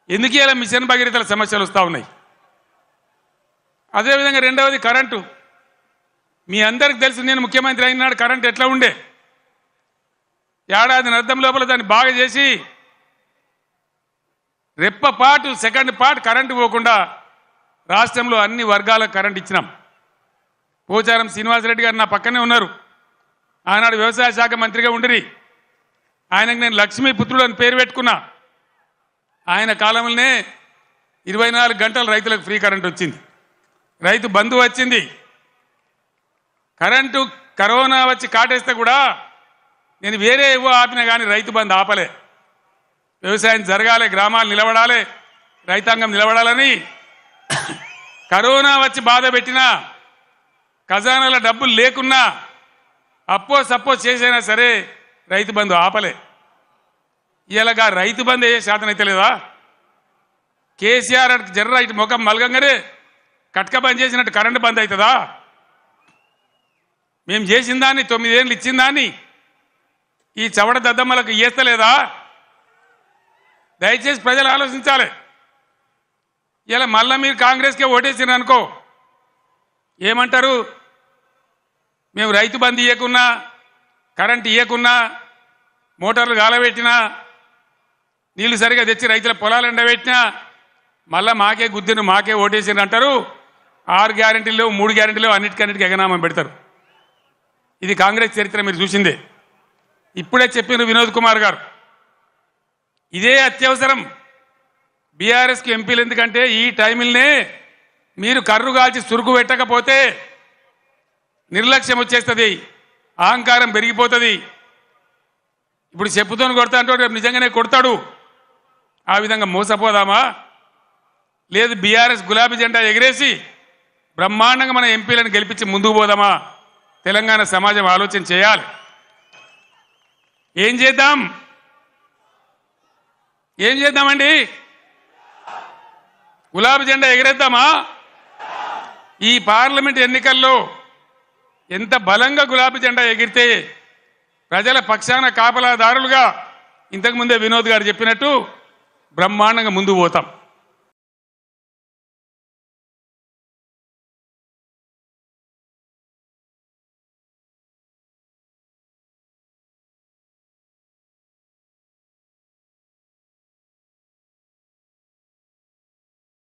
ఎందుకు ఇలా మిషన్ భగీరథల సమస్యలు వస్తూ ఉన్నాయి. అదేవిధంగా రెండవది కరెంటు. మీ అందరికి తెలుసు, నేను ముఖ్యమంత్రి అయినాడు కరెంటు ఎట్లా ఉండే. ఏడాది అర్థం లోపల దాన్ని బాగా చేసి రెప్పపాటు సెకండ్ పార్ట్ కరెంటు పోకుండా రాష్ట్రంలో అన్ని వర్గాలకు కరెంట్ ఇచ్చినాం. పోచారం శ్రీనివాసరెడ్డి గారు నా పక్కనే ఉన్నారు. ఆనాడు వ్యవసాయ శాఖ మంత్రిగా ఉండిరి. ఆయనకు నేను లక్ష్మీపుత్రుడు అని పేరు పెట్టుకున్నా. ఆయన కాలంలోనే 24 గంటలు రైతులకు ఫ్రీ కరెంట్ వచ్చింది. రైతు బంధు వచ్చింది. కరెంటు కరోనా వచ్చి కాటేస్తే కూడా నేను వేరే ఏవో ఆపినా కానీ రైతు బంధు ఆపలే. వ్యవసాయం జరగాలి, గ్రామాలు నిలబడాలి, రైతాంగం నిలబడాలని కరోనా వచ్చి బాధ పెట్టినా, ఖజానాల డబ్బులు లేకున్నా, అప్పో సప్పో చేసైనా సరే రైతు బంధు ఆపలే. ఇలాగా రైతు బంధు అయ్యే శాతం అయితే లేదా? కేసీఆర్ జర్ర ఇటు ముఖం మలగంగానే కట్క బంద్ చేసినట్టు కరెంటు బంద్ అవుతుందా? మేము చేసిన దాన్ని 9 ఏళ్ళు ఇచ్చిన దాన్ని ఈ చవడ దద్దమ్మలకు ఇయ్యేస్తలేదా? దయచేసి ప్రజలు ఆలోచించాలి. ఇలా మళ్ళీ మీరు కాంగ్రెస్కే ఓటేసినారు అనుకో, ఏమంటారు? మేము రైతు బంధు ఇవ్వకున్నా, కరెంట్ ఇవ్వకున్నా, మోటార్లు గాలబెట్టినా, నీళ్లు సరిగా తెచ్చి రైతుల పొలాలు ఎండబెట్టినా మళ్ళీ మాకే గుద్దిను, మాకే ఓటేసినారు అంటారు. 6 గ్యారెంటీలు 3 గ్యారెంటీలు అన్నిటికన్నిటికీ ఎగనామం పెడతారు. ఇది కాంగ్రెస్ చరిత్ర మీరు చూసిందే. ఇప్పుడే చెప్పిన వినోద్ కుమార్ గారు, ఇదే అత్యవసరం బీఆర్ఎస్కి ఎంపీలు. ఎందుకంటే ఈ టైంలోనే మీరు కర్రు కాల్చి సురుకు పెట్టకపోతే నిర్లక్ష్యం వచ్చేస్తుంది, అహంకారం పెరిగిపోతుంది. ఇప్పుడు చెప్పుతోని కొడతా అంటే రేపు నిజంగానే కొడతాడు. ఆ విధంగా మోసపోదామా? లేదు బీఆర్ఎస్ గులాబీ జెండా ఎగిరేసి బ్రహ్మాండంగా మన ఎంపీలను గెలిపించి ముందుకు పోదామా? తెలంగాణ సమాజం ఆలోచన చేయాలి. ఏం చేద్దాం? ఏం చేద్దామండి? గులాబీ జెండా ఎగిరేద్దామా? ఈ పార్లమెంట్ ఎన్నికల్లో ఎంత బలంగా గులాబీ జెండా ఎగిరితే ప్రజల పక్షాన కాపలాదారులుగా ఇంతకుముందే వినోద్ గారు చెప్పినట్టు బ్రహ్మాండంగా ముందుకు పోతాం.